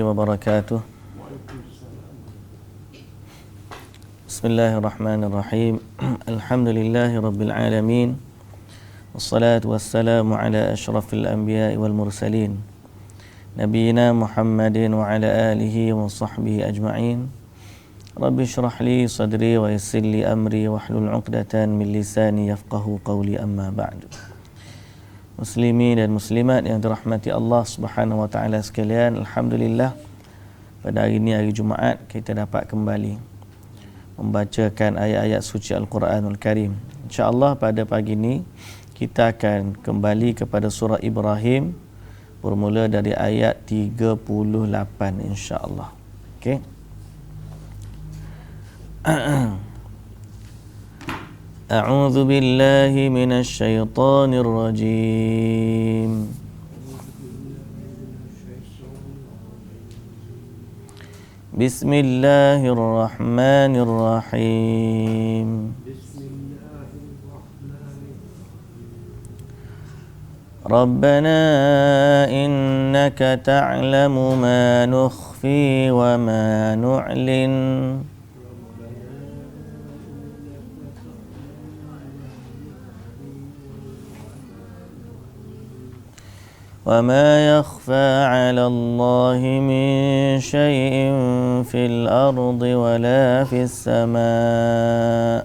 wabarakatuh. Bismillahirrahmanirrahim. Alhamdulillahi rabbil alamin. Wassalatu wassalamu ala asyrafil anbiya'i wal mursalin. Nabiyina Muhammadin wa ala alihi wa sahbihi ajma'in. Rabbi syrah li sadri wa yassir li amri wa hlul 'uqdatan min lisani yafqahu qawli, amma ba'du. Muslimin dan muslimat yang dirahmati Allah Subhanahu wa taala sekalian, alhamdulillah pada hari ini, hari Jumaat, kita dapat kembali membacakan ayat-ayat suci Al-Quranul Karim. Insya-Allah pada pagi ini kita akan kembali kepada surah Ibrahim bermula dari ayat 38 insya-Allah. Okey. A'udzu billahi minasy syaithanir rajim. Bismillahirrahmanirrahim. Rabbana innaka ta'lamu ma nukhfi wa ma nu'lin وَمَا يَخْفَى عَلَى اللَّهِ مِنْ شَيْءٍ فِي الْأَرْضِ وَلَا فِي السَّمَاءِ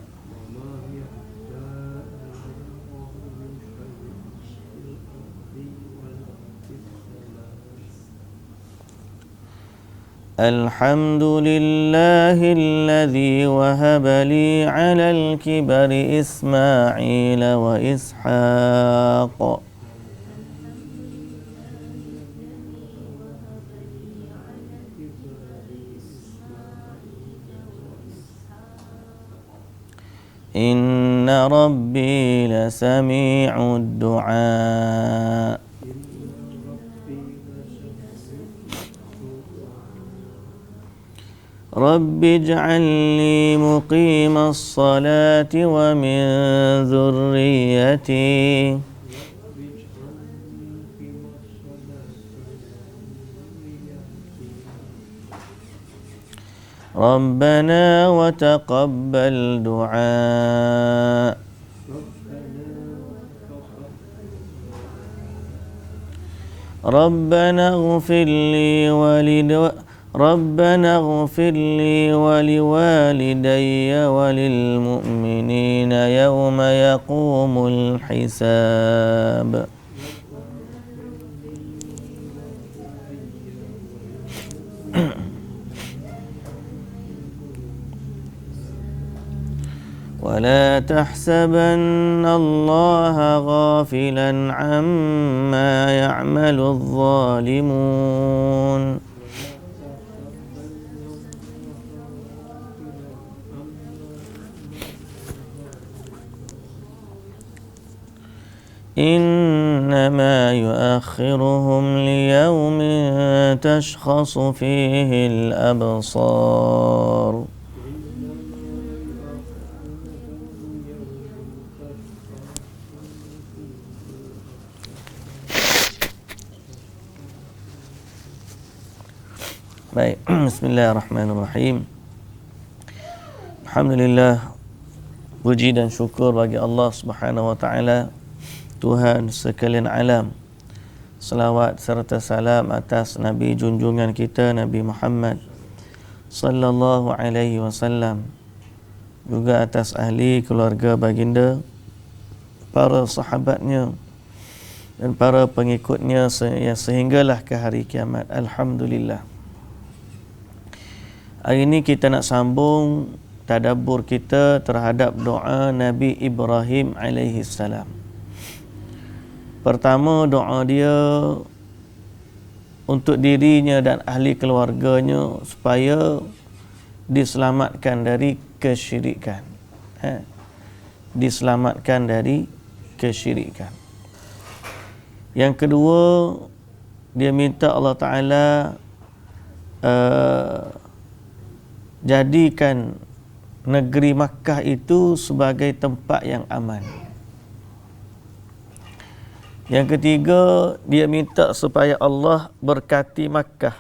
الْحَمْدُ لِلَّهِ الَّذِي وَهَبَ لِي عَلَى الْكِبَرِ إِسْمَاعِيلَ وَإِسْحَاقَ إن ربي لسميع الدعاء رب اجعل لي مقيم الصلاة ومن ذريتي ربنا وتقبل دعاء ربنا اغفر لي ولوالدي وللمؤمنين يوم يقوم الحساب ولا تحسبن الله غافلا عما يعمل الظالمون إنما يؤخرهم ليوم تشخص فيه الأبصار Baik, bismillahirrahmanirrahim. Alhamdulillah, puji dan syukur bagi Allah Subhanahu wa taala, Tuhan sekalian alam. Selawat serta salam atas Nabi junjungan kita, Nabi Muhammad sallallahu alaihi wasallam, juga atas ahli keluarga baginda, para sahabatnya dan para pengikutnya sehinggalah ke hari kiamat. Alhamdulillah. Hari ini kita nak sambung tadabbur kita terhadap doa Nabi Ibrahim alaihi salam. Pertama, doa dia untuk dirinya dan ahli keluarganya supaya diselamatkan dari kesyirikan. Diselamatkan dari kesyirikan. Yang kedua, dia minta Allah Ta'ala jadikan negeri Makkah itu sebagai tempat yang aman. Yang ketiga, dia minta supaya Allah berkati Makkah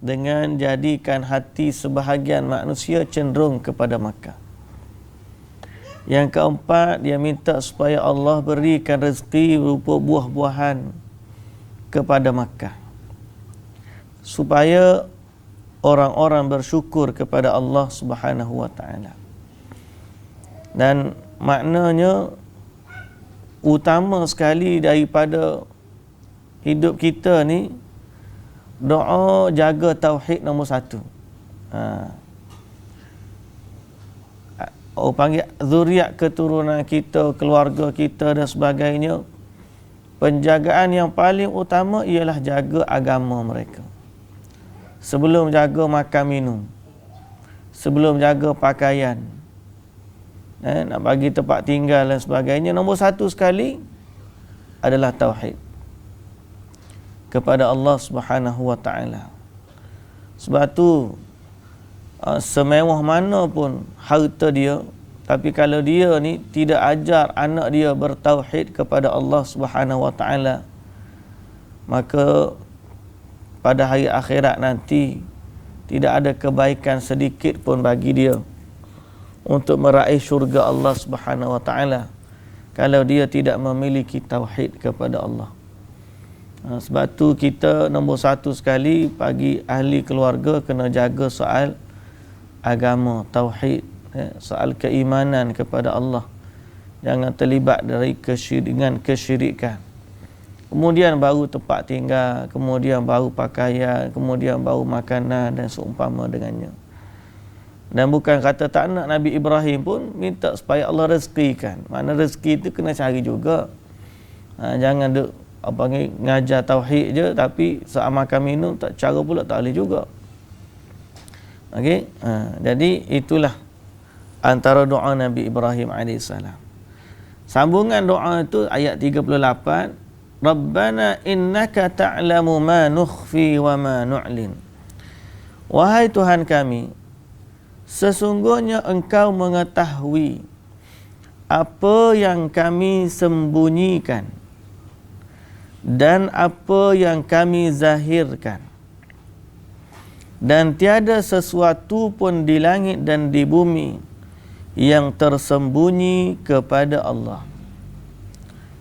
dengan jadikan hati sebahagian manusia cenderung kepada Makkah. Yang keempat, dia minta supaya Allah berikan rezeki berupa buah-buahan kepada Makkah, supaya orang-orang bersyukur kepada Allah Subhanahu wa taala. Dan maknanya utama sekali daripada hidup kita ni, doa jaga tauhid nombor satu. Orang panggil zuriat keturunan kita, keluarga kita dan sebagainya. Penjagaan yang paling utama ialah jaga agama mereka. Sebelum jaga makan minum, sebelum jaga pakaian, nak bagi tempat tinggal dan sebagainya, nombor satu sekali adalah tauhid kepada Allah Subhanahu wa taala. Sebab tu semewah mana pun harta dia, tapi kalau dia ni tidak ajar anak dia bertauhid kepada Allah Subhanahu wa taala, maka pada hari akhirat nanti tidak ada kebaikan sedikit pun bagi dia untuk meraih syurga Allah Subhanahu wa taala kalau dia tidak memiliki tauhid kepada Allah. Sebab tu kita nombor satu sekali bagi ahli keluarga kena jaga soal agama, tauhid, soal keimanan kepada Allah. Jangan terlibat dari kesyirikan. Kemudian baru tempat tinggal, kemudian baru pakaian, kemudian baru makanan dan seumpama dengannya. Dan bukan kata tak nak, Nabi Ibrahim pun minta supaya Allah rezekikan. Mana rezeki itu kena cari juga. Jangan duk ngajar tauhid je tapi soal makan minum tak cara pula tak boleh juga. Okey, jadi itulah antara doa Nabi Ibrahim AS. Sambungan doa itu ayat 38, Rabbana innaka ta'lamu ma nukhfi wa ma nu'lin. Wahai Tuhan kami, sesungguhnya Engkau mengetahui apa yang kami sembunyikan dan apa yang kami zahirkan. Dan tiada sesuatu pun di langit dan di bumi yang tersembunyi kepada Allah.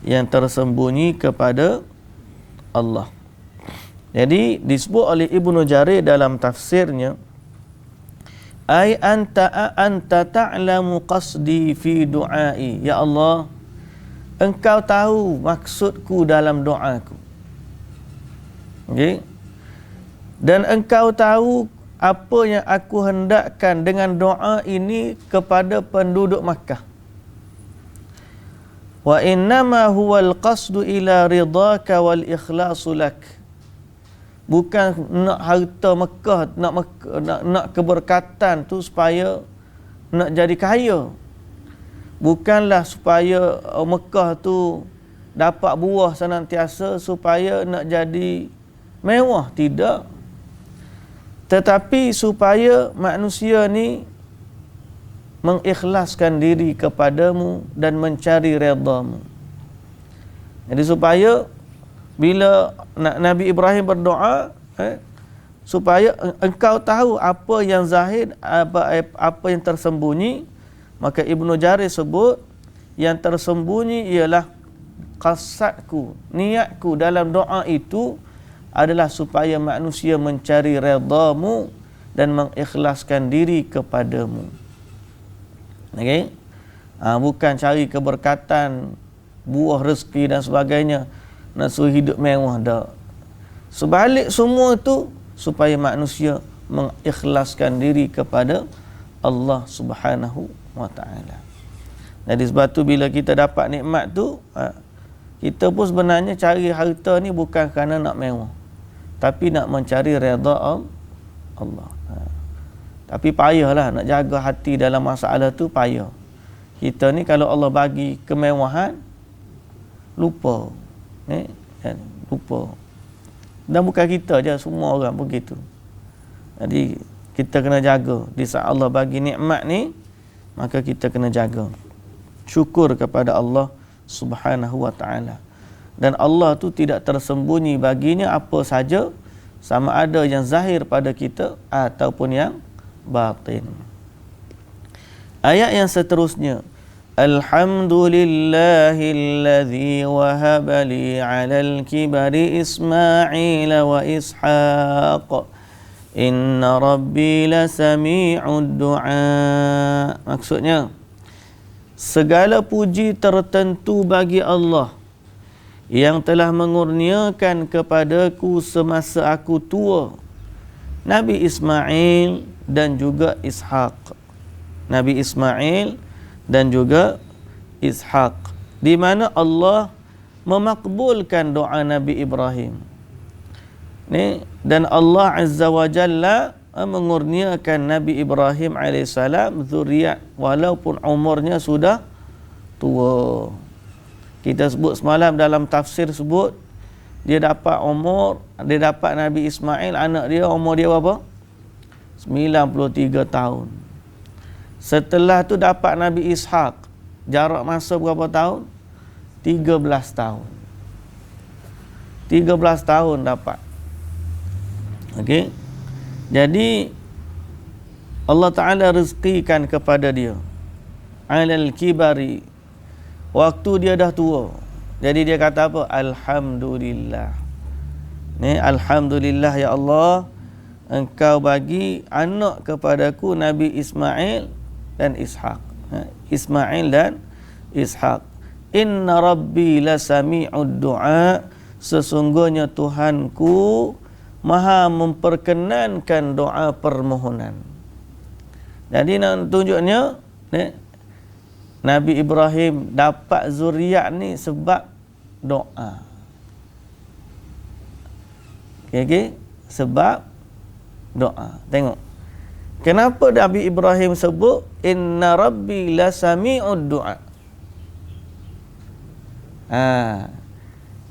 Yang tersembunyi kepada Allah. Jadi disebut oleh Ibnu Jarir dalam tafsirnya, ai anta ta'lamu qasdi fi du'ai. Ya Allah, Engkau tahu maksudku dalam doaku. Okey. Dan Engkau tahu apa yang aku hendakkan dengan doa ini kepada penduduk Makkah. Wa innama huwal qasdu ila ridhaka wal ikhlasu lak. Bukan nak harta Mekah, nak keberkatan tu supaya nak jadi kaya. Bukanlah supaya Mekah tu dapat buah senantiasa supaya nak jadi mewah, tidak. Tetapi supaya manusia ni mengikhlaskan diri kepadamu dan mencari redamu. Jadi supaya bila Nabi Ibrahim berdoa, supaya engkau tahu apa yang zahir, apa yang tersembunyi, maka Ibnu Jarir sebut yang tersembunyi ialah qasadku, niatku dalam doa itu adalah supaya manusia mencari redamu dan mengikhlaskan diri kepadamu. Okey? Bukan cari keberkatan, buah rezeki dan sebagainya, nak suruh hidup mewah dah. Sebalik semua itu supaya manusia mengikhlaskan diri kepada Allah Subhanahu wa taala. Jadi sebab tu bila kita dapat nikmat tu, kita pun sebenarnya cari harta ni bukan kerana nak mewah, tapi nak mencari redha Allah. Tapi payahlah nak jaga hati dalam masalah tu, payah. Kita ni kalau Allah bagi kemewahan, lupa. Lupa. Dan bukan kita je, semua orang begitu. Jadi kita kena jaga. Di saat Allah bagi nikmat ni, maka kita kena jaga. Syukur kepada Allah Subhanahu wa taala. Dan Allah tu tidak tersembunyi baginya apa saja sama ada yang zahir pada kita ataupun yang batin. Ayat yang seterusnya, Alhamdulillahilladzi wahaba li 'alal kibari Ismail wa Ishaq. Inna rabbi lasami'ud du'a. Maksudnya, segala puji tertentu bagi Allah yang telah mengurniakan kepadaku semasa aku tua Nabi Ismail dan juga Ishaq. Nabi Ismail dan juga Ishaq, di mana Allah memakbulkan doa Nabi Ibrahim. Dan Allah Azza wa Jalla mengurniakan Nabi Ibrahim alaihissalam zuriat walaupun umurnya sudah tua. Kita sebut semalam dalam tafsir sebut dia dapat Nabi Ismail, anak dia umur dia berapa? 93 tahun. Setelah tu dapat Nabi Ishaq, jarak masa berapa tahun? 13 tahun. 13 tahun dapat. Okey. Jadi Allah Ta'ala rezekikan kepada dia alal kibari, waktu dia dah tua. Jadi dia kata apa? Alhamdulillah. Alhamdulillah ya Allah, Engkau bagi anak kepadaku Nabi Ismail dan Ishaq. Ismail dan Ishaq. Inna rabbi lasami'ud du'a. Sesungguhnya Tuhanku Maha memperkenankan doa permohonan. Jadi nak tunjuknya Nabi Ibrahim dapat zuriat ni sebab doa. Okey, sebab doa. Tengok. Kenapa Nabi Ibrahim sebut inna rabbi lasami'ud du'a?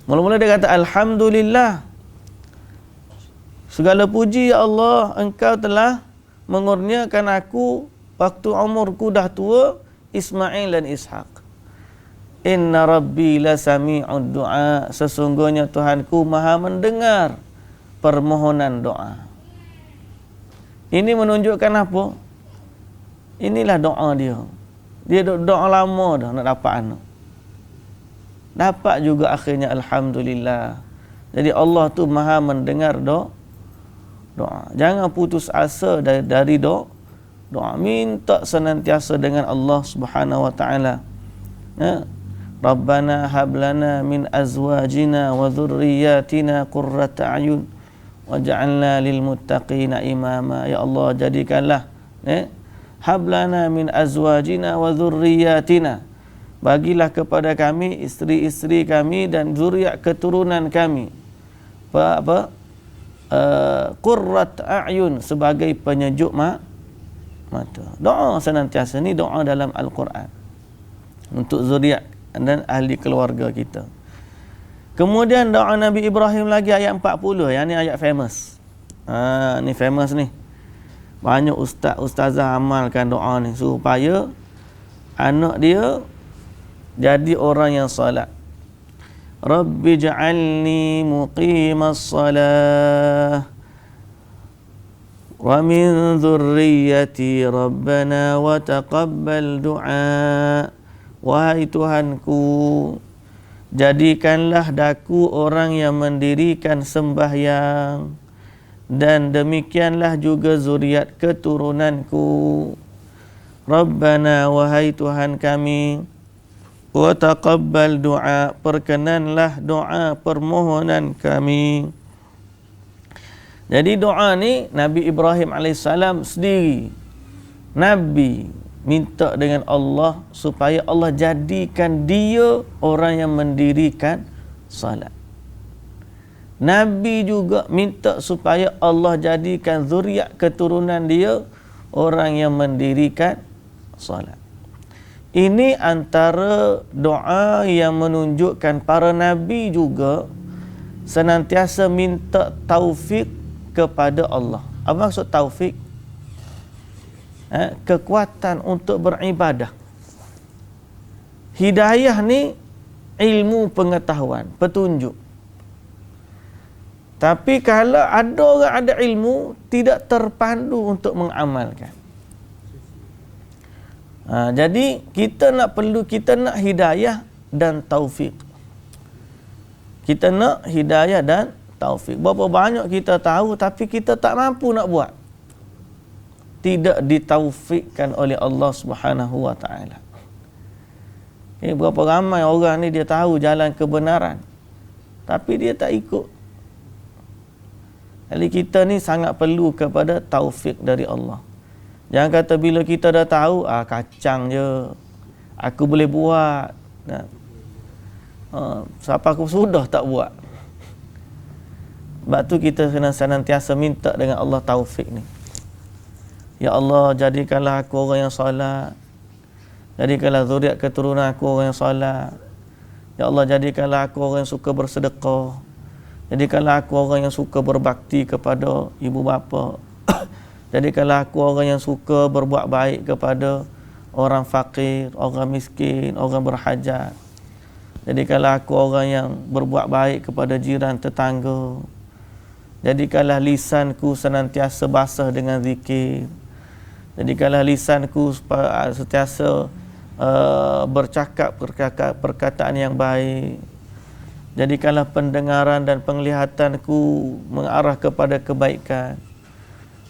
Mula-mula dia kata alhamdulillah. Segala puji ya Allah, Engkau telah mengurniakan aku waktu umurku dah tua Ismail dan Ishaq. Inna rabbi lasami'ud du'a. Sesungguhnya Tuhanku Maha mendengar permohonan doa. Ini menunjukkan apa? Inilah doa dia. Dia doa lama dah nak dapat anak. Dapat juga akhirnya alhamdulillah. Jadi Allah tu Maha mendengar doa. Jangan putus asa dari doa. Minta senantiasa dengan Allah Subhanahu wa taala. Rabbana hab lana min azwajina wa dhurriyyatina qurrata a'yun waj'alna lil muttaqina imama. Ya Allah, jadikanlah hab lana min azwajina wa dhurriyyatina. Bagilah kepada kami isteri-isteri kami dan zuriat keturunan kami qurrat a'yun, sebagai penyejuk mata. Doa senantiasa ni doa dalam Al-Quran untuk zuriat dan ahli keluarga kita. Kemudian doa Nabi Ibrahim lagi ayat 40. Yang ni ayat famous. Ni famous ni. Banyak ustazah amalkan doa ni supaya anak dia jadi orang yang solat. Rabbi ja'alni muqimas salah wa min dhurriyyati rabbana wa taqabbal du'a. Wahai Tuhanku, jadikanlah daku orang yang mendirikan sembahyang dan demikianlah juga zuriat keturunanku. Rabbana, wahai Tuhan kami, wa taqabbal du'a, perkenanlah doa permohonan kami. Jadi doa ni Nabi Ibrahim alaihissalam sendiri, Nabi minta dengan Allah supaya Allah jadikan dia orang yang mendirikan salat. Nabi juga minta supaya Allah jadikan zuriat keturunan dia orang yang mendirikan salat. Ini antara doa yang menunjukkan para nabi juga senantiasa minta taufik kepada Allah. Apa maksud taufik? Kekuatan untuk beribadah. Hidayah ni ilmu pengetahuan, petunjuk. Tapi kalau ada orang ada ilmu, tidak terpandu untuk mengamalkan. Jadi kita nak hidayah dan taufik. Kita nak hidayah dan taufik. Berapa banyak kita tahu tapi kita tak mampu nak buat. Tidak ditaufikkan oleh Allah Subhanahu wa taala. Berapa ramai orang ni dia tahu jalan kebenaran tapi dia tak ikut. Jadi kita ni sangat perlu kepada taufik dari Allah. Jangan kata bila kita dah tahu, kacang je, aku boleh buat. Siapa aku sudah tak buat. Sebab tu kita kena senantiasa minta dengan Allah taufik ni. Ya Allah, jadikanlah aku orang yang solat. Jadikanlah zuriat keturunan aku orang yang solat. Ya Allah, jadikanlah aku orang yang suka bersedekah. Jadikanlah aku orang yang suka berbakti kepada ibu bapa. Jadikanlah aku orang yang suka berbuat baik kepada orang fakir, orang miskin, orang berhajat. Jadikanlah aku orang yang berbuat baik kepada jiran tetangga. Jadikanlah lisanku senantiasa basah dengan zikir. Jadikanlah lisanku sentiasa bercakap perkataan yang baik. Jadikanlah pendengaran dan penglihatanku mengarah kepada kebaikan.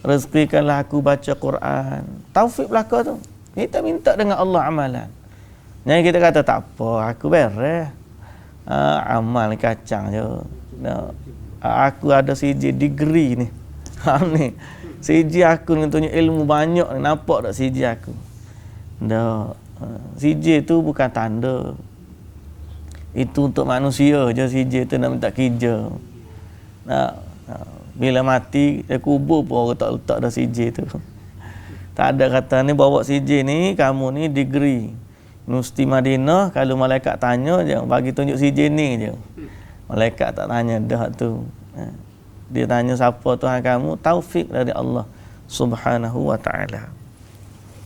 Rezekikanlah aku baca Quran. Taufik belaka tu. Kita minta dengan Allah amalan. Jangan kita kata tak apa, aku beres. Amal kacang je. Aku ada CJ degree ni. Ni. CJ aku ni tunjuk ilmu banyak ni. Nampak tak CJ aku? Dah. CJ tu bukan tanda. Itu untuk manusia je. CJ tu nak minta kerja. Bila mati, dia kubur pun orang tak letak dah CJ tu. Tak ada kata ni bawa CJ ni, kamu ni degree Universiti Madinah. Kalau malaikat tanya je, bagi tunjuk CJ ni je. Malaikat tak tanya dah tu. Dia tanya siapa Tuhan kamu, taufik dari Allah Subhanahu wa taala.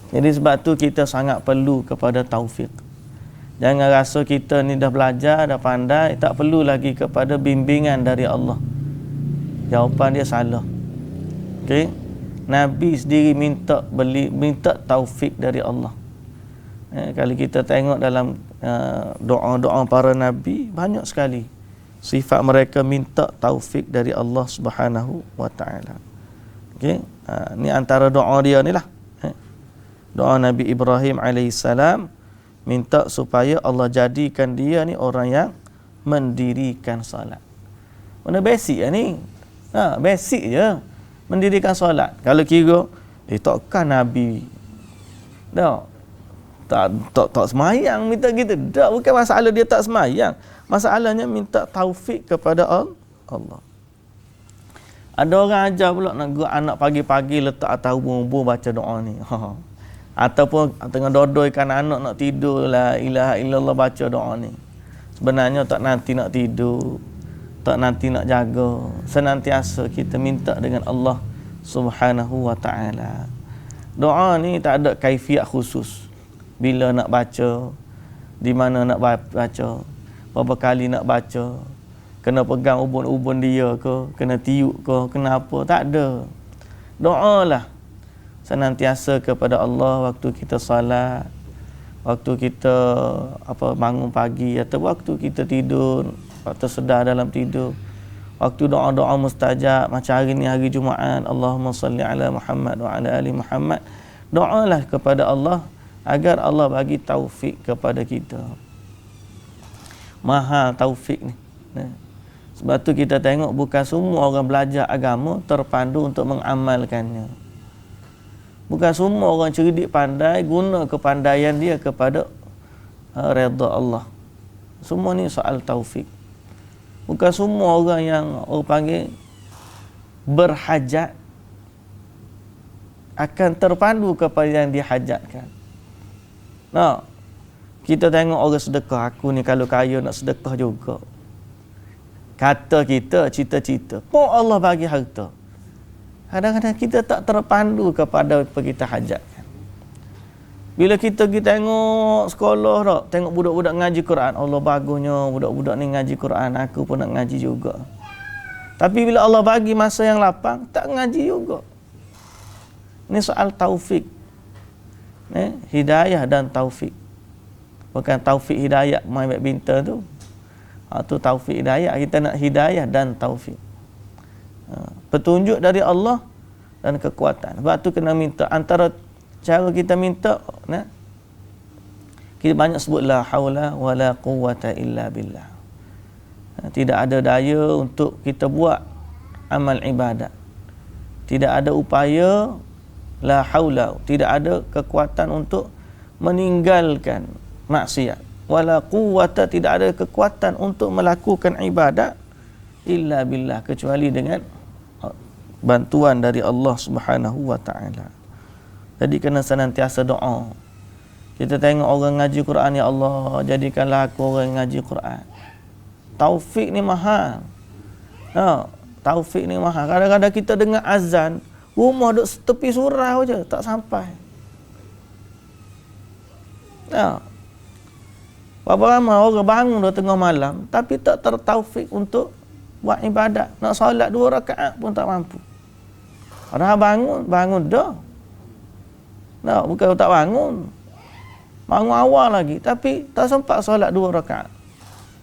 Jadi sebab tu kita sangat perlu kepada taufik. Jangan rasa kita ni dah belajar, dah pandai, tak perlu lagi kepada bimbingan dari Allah. Jawapan dia salah. Okey. Nabi sendiri minta taufik dari Allah. Kalau kita tengok dalam doa-doa para nabi, banyak sekali sifat mereka minta taufik dari Allah Subhanahu wa taala. Okey. Ni antara doa dia ni lah. Doa Nabi Ibrahim alaihissalam, minta supaya Allah jadikan dia ni orang yang mendirikan solat. Benda basic lah ni. Basic je. Mendirikan solat. Kalau kira, takkan Nabi tak semayang minta gitu. Tak, bukan masalah dia tak semayang. Masalahnya minta taufik kepada Allah. Ada orang ajar pula nak gerak anak pagi-pagi letak atas ubun-ubun baca doa ni. Ataupun tengah dodoi-kan anak nak tidur, la ilaha illallah baca doa ni. Sebenarnya tak nanti nak tidur, tak nanti nak jaga. Senantiasa kita minta dengan Allah Subhanahu wa taala. Doa ni tak ada kaifiat khusus. Bila nak baca, di mana nak baca, berapa kali nak baca, kena pegang ubun-ubun dia ke, kena tiup ke, kena apa, tak ada. Doalah senantiasa kepada Allah waktu kita salat, waktu kita bangun pagi, atau waktu kita tidur, waktu sedar dalam tidur, waktu doa-doa mustajab macam hari ni hari Jumaat, Allahumma salli ala Muhammad wa ala ali Muhammad. Doalah kepada Allah agar Allah bagi taufik kepada kita. Mahal taufik ni. Sebab tu kita tengok bukan semua orang belajar agama terpandu untuk mengamalkannya. Bukan semua orang cerdik pandai guna kepandaian dia kepada redha Allah. Semua ni soal taufik. Bukan semua orang yang orang panggil berhajat akan terpandu kepada yang dihajatkan. Kita tengok orang sedekah, aku ni kalau kaya nak sedekah juga. Kata kita cita-cita, pun Allah bagi harta. Kadang-kadang kita tak terpandu kepada apa kita hajatkan. Bila kita pergi tengok sekolah tak, tengok budak-budak ngaji Quran, Allah bagusnya budak-budak ni ngaji Quran, aku pun nak ngaji juga. Tapi bila Allah bagi masa yang lapang, tak ngaji juga. Ini soal taufik. Hidayah dan taufik. Bukan taufik hidayah main badminton tu. Tu taufik hidayah. Kita nak hidayah dan taufik. Petunjuk dari Allah dan kekuatan. Sebab tu kena minta. Antara cara kita minta, kita banyak sebut la haula wala quwwata illa billah. Tidak ada daya untuk kita buat amal ibadat. Tidak ada upaya, la haula, tidak ada kekuatan untuk meninggalkan maksiat. Wala quwwata, tidak ada kekuatan untuk melakukan ibadat illa billah, kecuali dengan bantuan dari Allah Subhanahu wa taala. Jadi kena senantiasa doa. Kita tengok orang ngaji Quran, ya Allah, jadikanlah aku orang ngaji Quran. Taufik ni mahal. Taufik ni mahal. Kadang-kadang kita dengar azan, rumah duduk tepi surau je, tak sampai. Berapa ramai orang bangun dah tengah malam, tapi tak tertaufik untuk buat ibadat. Nak solat 2 rakaat pun tak mampu. Orang bangun dah. Bukan tak bangun. Bangun awal lagi, tapi tak sempat solat 2 rakaat.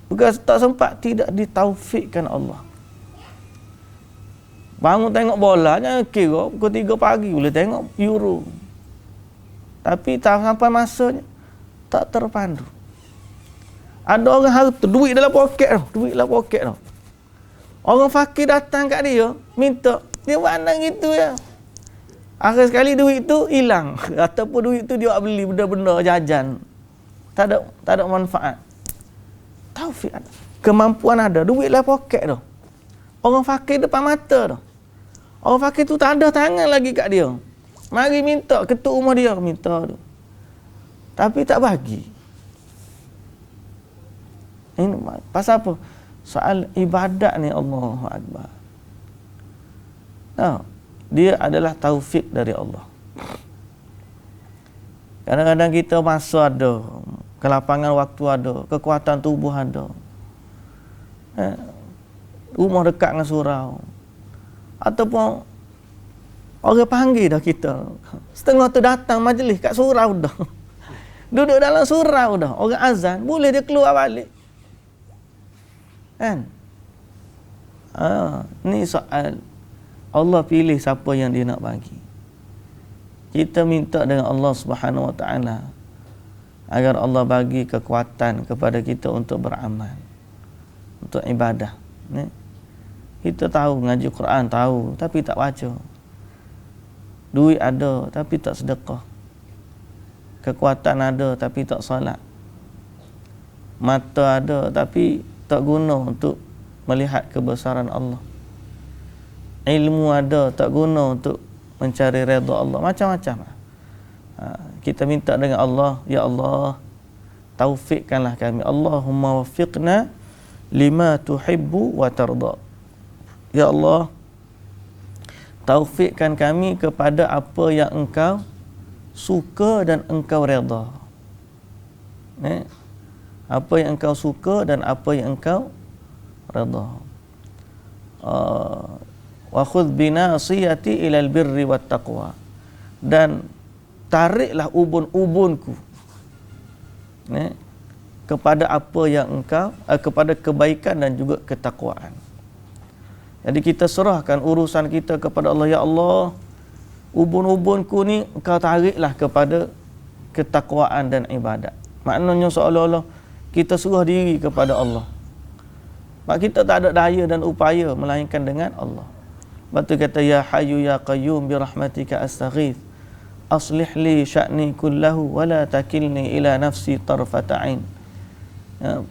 Bukan tak sempat, tidak ditaufikkan Allah. Bangun tengok bola, jangan kira pukul 3 pagi boleh tengok Euro. Tapi tak sampai masanya, tak terpandu. Ada orang harta, duit dalam poket tau. Orang fakir datang kat dia, minta, dia pandang gitu ya. Akhir sekali duit tu hilang. Ataupun duit tu dia beli benda-benda jajan. Tak ada manfaat. Taufik ada. Kemampuan ada. Duit lah poket tu. Orang fakir depan mata tu. Orang fakir tu tak ada tangan lagi kat dia. Mari minta, ketuk rumah dia minta tu. Tapi tak bagi. Ini pasal apa? Soal ibadat ni, Allahu Akbar. Dia adalah taufik dari Allah. Kadang-kadang kita masa ada, kelapangan waktu ada, kekuatan tubuh ada. Rumah dekat dengan surau. Ataupun orang panggil dah kita. Setengah tu datang majlis kat surau dah. Duduk dalam surau dah. Orang azan, boleh dia keluar balik. Kan? Ni soal Allah pilih siapa yang dia nak bagi. Kita minta dengan Allah Subhanahu wa taala agar Allah bagi kekuatan kepada kita untuk beramal, untuk ibadah. Kita tahu ngaji Quran, tahu, tapi tak baca. Duit ada tapi tak sedekah. Kekuatan ada tapi tak solat. Mata ada tapi tak guna untuk melihat kebesaran Allah. Ilmu ada tak guna untuk mencari redha Allah. Macam-macam. Kita minta dengan Allah, ya Allah, taufikkanlah kami. Allahumma waffiqna lima tuhibbu wa tarda. Ya Allah, taufikkan kami kepada apa yang Engkau suka dan Engkau redha. Apa yang Engkau suka dan apa yang Engkau redha. Wa khudh binasiyati ilal birri wat taqwa, dan tariklah ubun-ubunku kepada apa yang Engkau, kepada kebaikan dan juga ketakwaan. Jadi kita serahkan urusan kita kepada Allah. Ya Allah, ubun-ubunku ni Engkau tariklah kepada ketakwaan dan ibadat. Maknanya seolah-olah kita serah diri kepada Allah. Sebab kita tak ada daya dan upaya melainkan dengan Allah. Lepas tu kata, ya hayyu ya qayyum bi rahmatika astaghith aslih li sya'ni kullahu wa la takilni ila nafsi tarfata ain.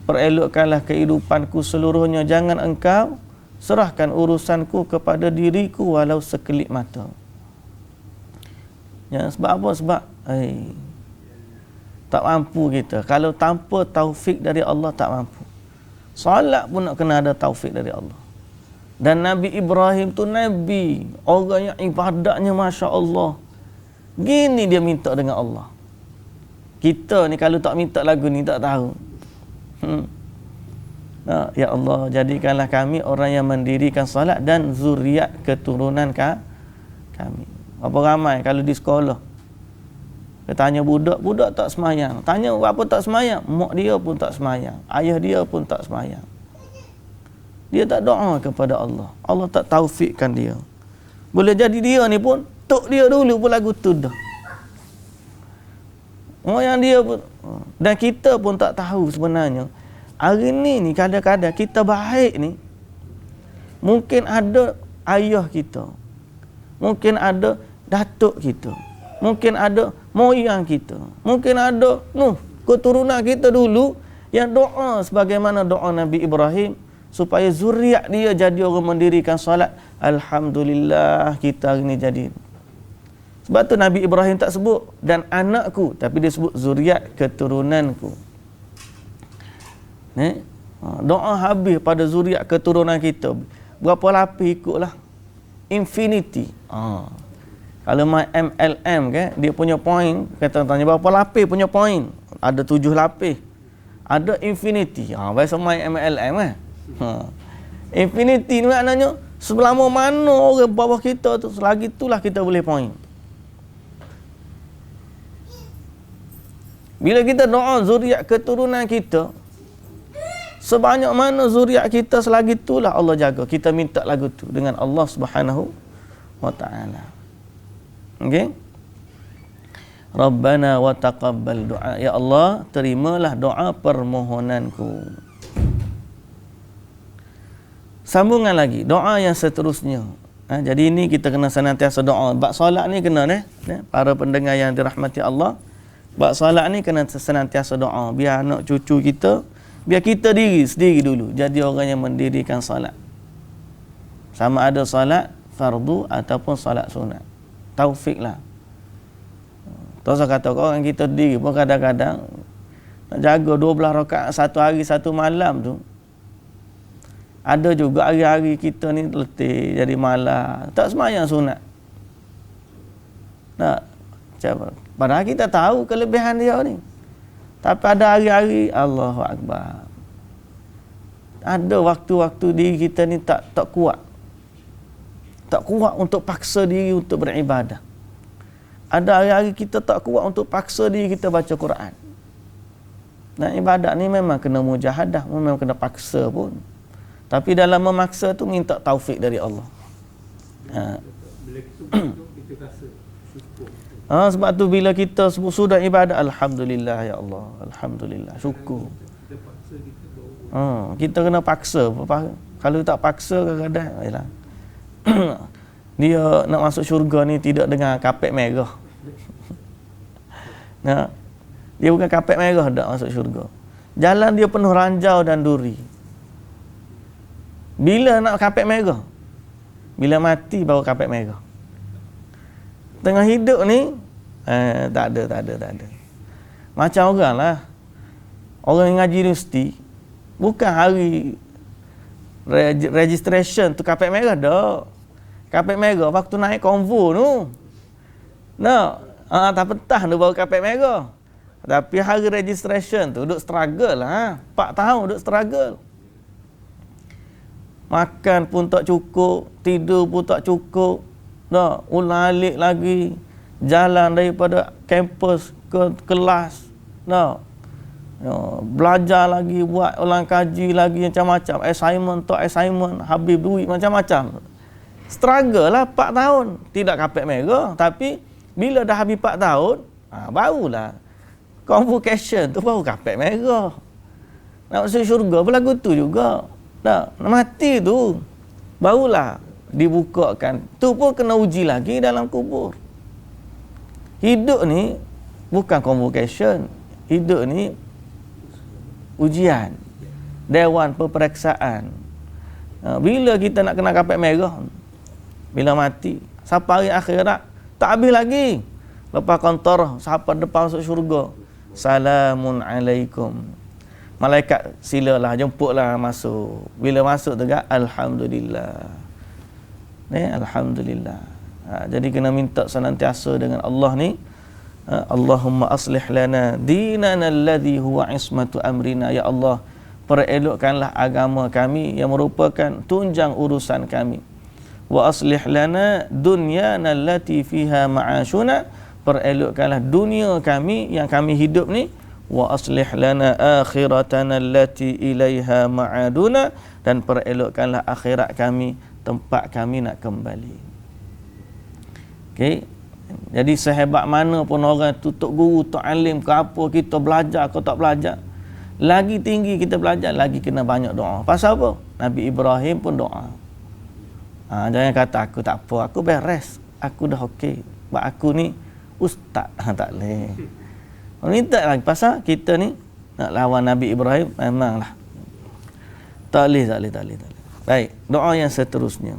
Perelokkanlah kehidupanku seluruhnya, jangan Engkau serahkan urusanku kepada diriku walau sekelip mata. Sebab apa? Sebab tak mampu kita. Kalau tanpa taufik dari Allah tak mampu. Solat pun nak kena ada taufik dari Allah. Dan Nabi Ibrahim tu Nabi, orang yang ibadatnya Masya Allah. Gini dia minta dengan Allah. Kita ni kalau tak minta lagu ni tak tahu. Ya Allah, jadikanlah kami orang yang mendirikan solat dan zuriat keturunan kami. Apa ramai kalau di sekolah dia tanya budak tak semayang. Tanya apa tak semayang? Mak dia pun tak semayang. Ayah dia pun tak semayang. Dia tak doa kepada Allah. Allah tak taufikkan dia. Boleh jadi dia ni pun, tok dia dulu pun lagu tu dah. Yang dia pun, dan kita pun tak tahu sebenarnya. Hari ni kadang-kadang kita baik ni, mungkin ada ayah kita. Mungkin ada datuk kita. Mungkin ada moyang kita. Mungkin ada keturunan kita dulu yang doa sebagaimana doa Nabi Ibrahim supaya zuriat dia jadi orang mendirikan solat. Alhamdulillah kita hari ni jadi. Sebab tu Nabi Ibrahim tak sebut dan anakku, tapi dia sebut zuriat keturunanku. Doa habis pada zuriat keturunan kita. Berapa lapis ikutlah. Infinity. Kalau main MLM kan, dia punya point, kata tanya berapa lapis punya point. Ada 7 lapis. Ada infinity. Biasa main MLM kan. Infinity ni maknanya selama mana orang bawah kita tu, selagi itulah kita boleh point. Bila kita doa zuriat keturunan kita, sebanyak mana zuriat kita, selagi itulah Allah jaga. Kita minta lagu tu dengan Allah Subhanahu wa ta'ala. Okey. Rabbana wa taqabbal du'a. Ya Allah, terimalah doa permohonanku. Sambungan lagi, doa yang seterusnya. Jadi ini kita kena senantiasa doa. Bab solat ni kena para pendengar yang dirahmati Allah. Bab solat ni kena senantiasa doa. Biar anak cucu kita, biar kita sendiri dulu jadi orang yang mendirikan solat. Sama ada solat fardu ataupun solat sunat. Taufiklah. Terus kata orang kita diri pun kadang-kadang nak jaga 12 rakaat satu hari satu malam tu. Ada juga hari-hari kita ni letih jadi malas, tak sembahyang sunat. Padahal kita tahu kelebihan dia ni. Tapi ada hari-hari Allahu Akbar. Ada waktu-waktu diri kita ni tak kuat. Tak kuat untuk paksa diri untuk beribadah. Ada hari-hari kita tak kuat untuk paksa diri kita baca Quran. Dan ibadat ni memang kena mujahadah, memang kena paksa pun. Tapi dalam memaksa tu minta taufik dari Allah. Bila kita rasa syukur. Sebab tu bila kita sudah ibadat, alhamdulillah ya Allah, alhamdulillah, syukur. Kita kena paksa. Kalau tak paksa kadang-kadang yalah. Dia nak masuk syurga ni tidak dengan kapet merah. Dia bukan kapet merah dak masuk syurga. Jalan dia penuh ranjau dan duri. Bila nak kapet merah? Bila mati baru kapet merah. Tengah hidup ni tak ada. Macam orang lah. Orang yang ngaji universiti bukan hari registration tu kapet merah dak. Kapet merah waktu naik konvo tu. Tak petah tu baru kapet merah. Tapi hari registration tu duduk struggle lah. 4 tahun duduk struggle. Makan pun tak cukup, tidur pun tak cukup. Ulang alik lagi. Jalan daripada kampus ke kelas. Belajar lagi, buat ulang kaji lagi macam-macam. Assignment, habis duit macam-macam. Struggle lah 4 tahun. Tidak kapet merah. Tapi bila dah habis 4 tahun, barulah convocation tu baru kapet merah. Nak masuk syurga pun lagu tu juga. Nak mati tu barulah dibukakan. Tu pun kena uji lagi dalam kubur. Hidup ni bukan convocation. Hidup ni ujian. Dewan Peperiksaan. Bila kita nak kena kapet merah? Bila mati. Sampai hari akhirat tak habis lagi. Lepas kantor sampai depan masuk syurga. Salamun alaikum. Malaikat silalah, jemputlah masuk. Bila masuk tegak, alhamdulillah. Alhamdulillah. Jadi kena minta senantiasa dengan Allah ni. Allahumma aslih lana dinana alladhi huwa ismatu amrina. Ya Allah, perelokkanlah agama kami yang merupakan tunjang urusan kami. Wa aslih lana dunyana allati fiha ma'ashuna, perelokkanlah dunia kami yang kami hidup ni. Wa aslih lana akhiratana allati ilaiha ma'aduna, dan perelokkanlah akhirat kami, tempat kami nak kembali. Okey. Jadi sehebat mana pun orang tu, tok guru, tok alim ke apa, kita belajar ke tak belajar, lagi tinggi kita belajar, lagi kena banyak doa. Pasal apa? Nabi Ibrahim pun doa. Jangan kata aku tak apa, aku beres, aku dah okey, sebab aku ni ustaz. Tak boleh. Minta lagi, pasal kita ni nak lawan Nabi Ibrahim, memanglah tak boleh. Baik, doa yang seterusnya.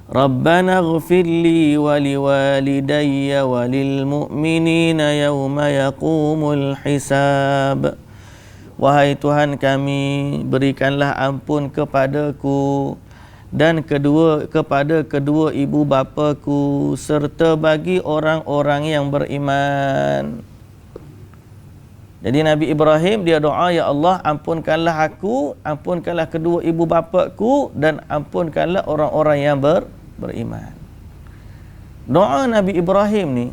Rabbana ighfir li wa liwalidayya wa lil mu'minina yawma yaqumul hisab. Wahai Tuhan kami, berikanlah ampun kepadaku dan kepada kedua ibu bapaku, serta bagi orang-orang yang beriman. Jadi Nabi Ibrahim dia doa, ya Allah, ampunkanlah aku, ampunkanlah kedua ibu bapaku, dan ampunkanlah orang-orang yang beriman. Doa Nabi Ibrahim ni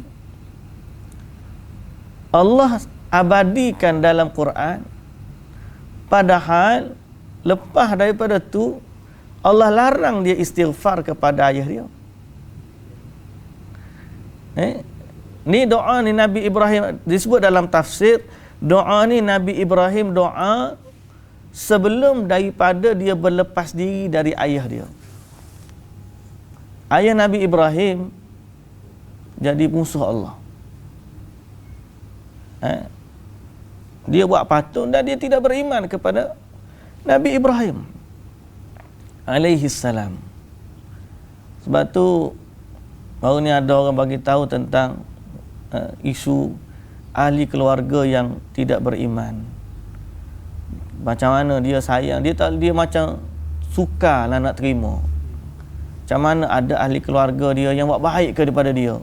Allah abadikan dalam Quran, padahal lepas daripada tu Allah larang dia istighfar kepada ayah dia. Ni doa ni Nabi Ibrahim disebut dalam tafsir, doa ni Nabi Ibrahim doa sebelum daripada dia berlepas diri dari ayah dia. Ayah Nabi Ibrahim jadi musuh Allah. Dia buat patung dan dia tidak beriman kepada Nabi Ibrahim alaihi salam. Sebab tu baru ni ada orang bagi tahu tentang isu ahli keluarga yang tidak beriman. Macam mana dia sayang, dia macam sukarlah nak terima. Macam mana ada ahli keluarga dia yang buat baik daripada dia.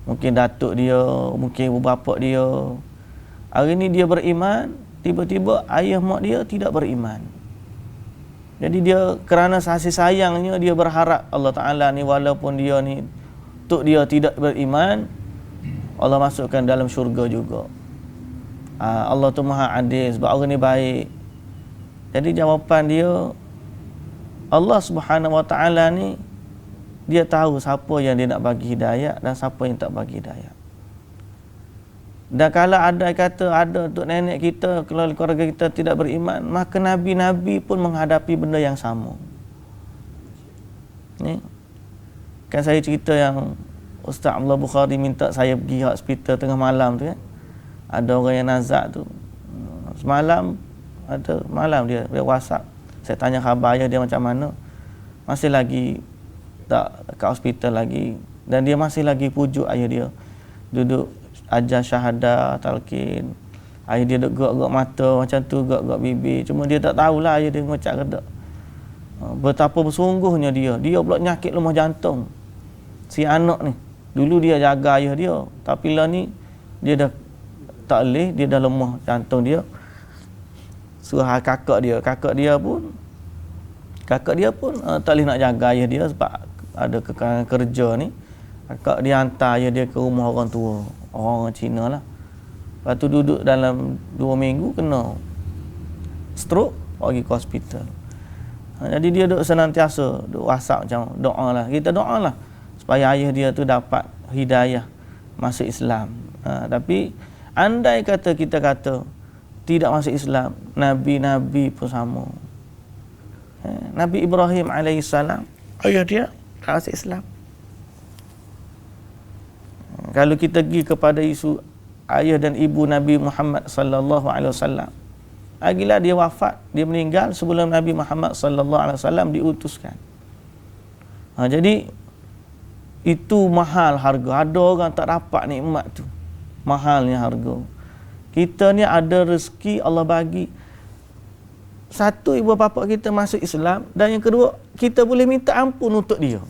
Mungkin datuk dia, mungkin ibu bapa dia. Hari ni dia beriman, tiba-tiba ayah mak dia tidak beriman. Jadi dia kerana kasih sayangnya dia berharap Allah Ta'ala ni walaupun dia ni tok dia tidak beriman, Allah masukkan dalam syurga juga. Allah tu maha adil sebab orang ni baik. Jadi jawapan dia, Allah Subhanahu Wa Ta'ala ni dia tahu siapa yang dia nak bagi hidayah dan siapa yang tak bagi hidayah. Dan kalau ada kata ada untuk nenek kita, keluarga kita tidak beriman, maka Nabi-Nabi pun menghadapi benda yang sama. Ni kan saya cerita yang Ustaz Abdullah Bukhari minta saya pergi hospital tengah malam tu kan. Ada orang yang nazak tu. Semalam ada malam dia WhatsApp. Saya tanya khabar ayah dia macam mana. Masih lagi tak kat hospital lagi, dan dia masih lagi pujuk ayah dia. Duduk ajar syahadah, talqin. Ayah dia duduk gerak-gerak mata macam tu, gerak-gerak bibir. Cuma dia tak tahulah ayah dia ngocak ke tak. Betapa bersungguhnya dia. Dia pula nyakit lemah jantung. Si anak ni. Dulu dia jaga ayah dia. Tapi lah ni, dia dah tak boleh. Dia dah lemah jantung dia. Suruh kakak dia. Kakak dia pun tak boleh nak jaga ayah dia sebab ada kekalangan kerja ni. Kakak dia hantar ayah dia ke rumah orang tua. Orang Cina lah. Lepas tu duduk dalam 2 minggu kena stroke, pergi ke hospital. Jadi dia duduk senantiasa duduk WhatsApp macam doa lah. Kita doa lah supaya ayah dia tu dapat hidayah masuk Islam. Tapi andai kata kita kata tidak masuk Islam, Nabi-Nabi pun sama. Nabi Ibrahim alaihissalam, ayah dia tak masuk Islam. Kalau kita pergi kepada isu ayah dan ibu Nabi Muhammad sallallahu alaihi wasallam, agilah dia wafat, dia meninggal sebelum Nabi Muhammad sallallahu alaihi wasallam diutuskan. Jadi itu mahal harga. Ada orang tak dapat nikmat tu. Mahalnya harga. Kita ni ada rezeki Allah bagi. Satu, ibu bapa kita masuk Islam, dan yang kedua, kita boleh minta ampun untuk dia.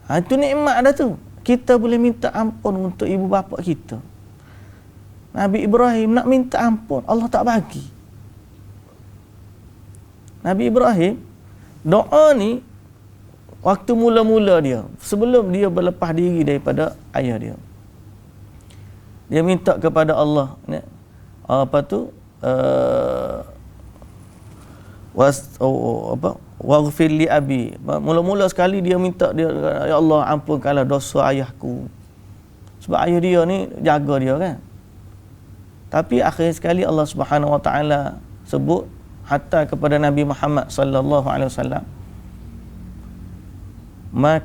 Itu nikmat dah tu. Kita boleh minta ampun untuk ibu bapa kita. Nabi Ibrahim nak minta ampun, Allah tak bagi. Nabi Ibrahim doa ni waktu mula-mula dia, sebelum dia berlepas diri daripada ayah dia, dia minta kepada Allah ni, waghfir li abi. Mula-mula sekali dia minta, dia, ya Allah ampunkanlah dosa ayahku, sebab ayah dia ni jaga dia kan. Tapi akhir sekali Allah Subhanahu Wa Taala sebut hatta kepada Nabi Muhammad sallallahu alaihi wasallam, ma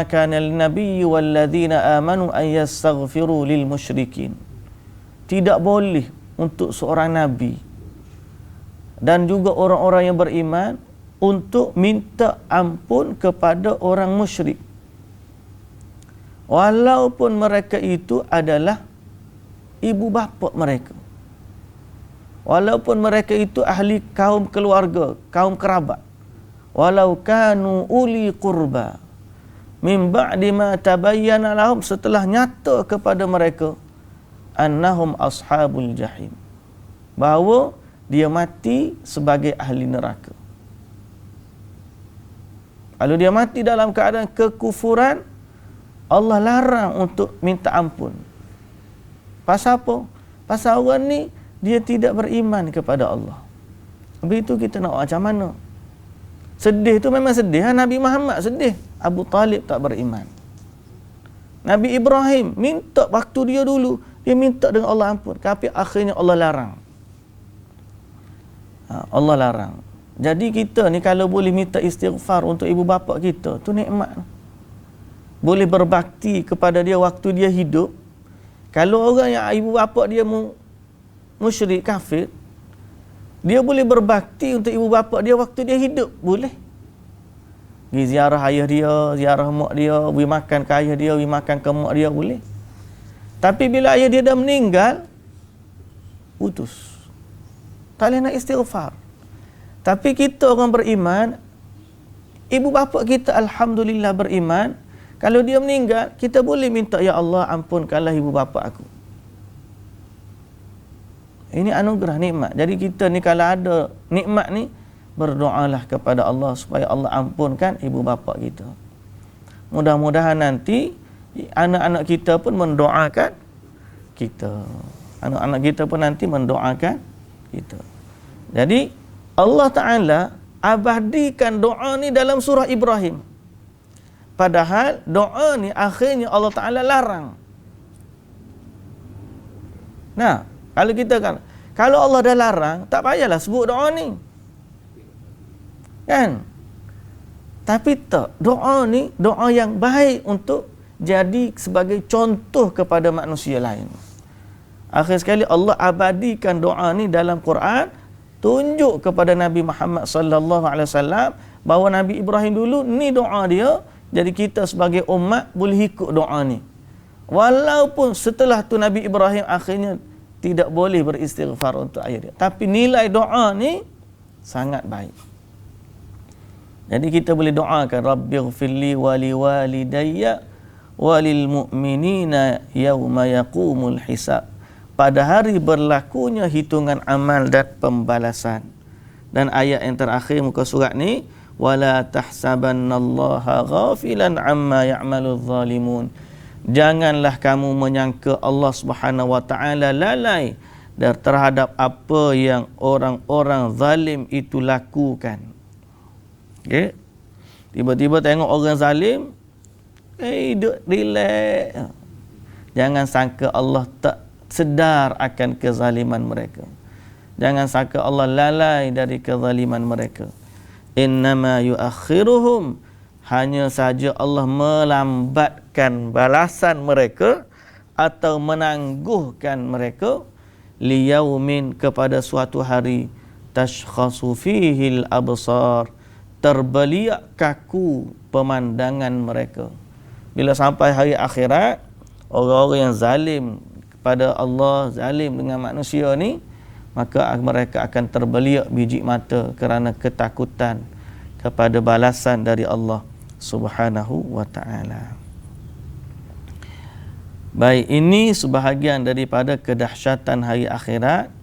kana lin nabiyyi wal ladzina amanu an yastaghfiru lil musyrikin. Tidak boleh untuk seorang nabi dan juga orang-orang yang beriman untuk minta ampun kepada orang musyrik, walaupun mereka itu adalah ibu bapa mereka, walaupun mereka itu ahli kaum keluarga, kaum kerabat, walau kanu uli qurba min ba'di ma tabayyana lahum, setelah nyata kepada mereka annahum ashabul jahim, bahawa dia mati sebagai ahli neraka. Kalau dia mati dalam keadaan kekufuran, Allah larang untuk minta ampun. Pasal apa? Pasal orang ni dia tidak beriman kepada Allah. Habis itu kita nak macam mana? Sedih tu memang sedih. Nabi Muhammad sedih, Abu Talib tak beriman. Nabi Ibrahim minta waktu dia dulu, dia minta dengan Allah ampun, tapi akhirnya Allah larang. Allah larang. Jadi kita ni kalau boleh minta istighfar untuk ibu bapa kita, tu nikmat. Boleh berbakti kepada dia waktu dia hidup. Kalau orang yang ibu bapa dia musyrik kafir, dia boleh berbakti untuk ibu bapa dia waktu dia hidup, boleh. Pergi ziarah ayah dia, ziarah mak dia, pergi makan ke ayah dia, pergi makan ke mak dia, boleh. Tapi bila ayah dia dah meninggal, putus. Tak boleh nak istighfar. Tapi kita orang beriman, ibu bapa kita alhamdulillah beriman, kalau dia meninggal, kita boleh minta, ya Allah ampunkanlah ibu bapa aku. Ini anugerah nikmat. Jadi kita ni kalau ada nikmat ni, berdoalah kepada Allah supaya Allah ampunkan ibu bapa kita. Mudah-mudahan nanti anak-anak kita pun mendoakan kita. Anak-anak kita pun nanti mendoakan kita. Jadi Allah Ta'ala abadikan doa ni dalam surah Ibrahim. Padahal doa ni akhirnya Allah Ta'ala larang. Nah, kalau kita kan, kalau Allah dah larang, tak payahlah sebut doa ni. Kan? Tapi tak, doa ni doa yang baik untuk jadi sebagai contoh kepada manusia lain. Akhir sekali Allah abadikan doa ni dalam Quran, tunjuk kepada Nabi Muhammad sallallahu alaihi wasallam bahawa Nabi Ibrahim dulu ni doa dia, jadi kita sebagai umat boleh ikut doa ni. Walaupun setelah tu Nabi Ibrahim akhirnya tidak boleh beristighfar untuk ayah dia, tapi nilai doa ni sangat baik. Jadi kita boleh doakan, Rabbighfirli wa liwalidayya wa lil mu'minina yauma yaqumul hisab, pada hari berlakunya hitungan amal dan pembalasan. Dan ayat yang terakhir muka surat ni, wala tahsabannallaha ghafilan amma ya'maludz zalimun, janganlah kamu menyangka Allah Subhanahu wa taala lalai terhadap apa yang orang-orang zalim itu lakukan. Okay? Tiba-tiba tengok orang zalim, duduk relax. Jangan sangka Allah tak sedar akan kezaliman mereka. Jangan sangka Allah lalai dari kezaliman mereka. Innama yuakhiruhum, hanya saja Allah melambatkan balasan mereka atau menangguhkan mereka, liyaumin, kepada suatu hari, tashkhasu fihil absar, terbeliak kaku pemandangan mereka. Bila sampai hari akhirat, orang-orang yang zalim kepada Allah, zalim dengan manusia ni, maka mereka akan terbeliak biji mata kerana ketakutan kepada balasan dari Allah Subhanahu wa ta'ala. Baik, ini sebahagian daripada kedahsyatan hari akhirat,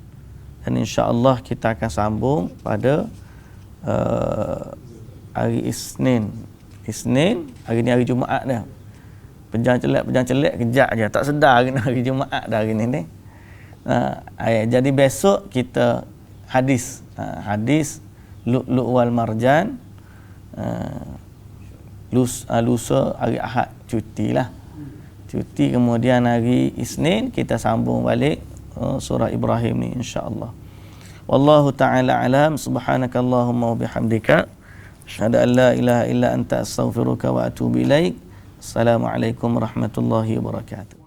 dan insya-Allah kita akan sambung pada hari Isnin. Hari ni hari Jumaat dah. Pejam celak kejap aja, tak sedar hari Jumaat dah hari ni. Jadi besok kita hadis Lu'lu' wal Marjan. Lusa hari Ahad cutilah. Cuti, kemudian hari Isnin kita sambung balik surah Ibrahim ni insya-Allah. Wallahu taala alam. Subhanakallahumma wa bihamdika asyhadu an la ilaha illa anta astaghfiruka wa atubu ilaik. Assalamualaikum warahmatullahi wabarakatuh.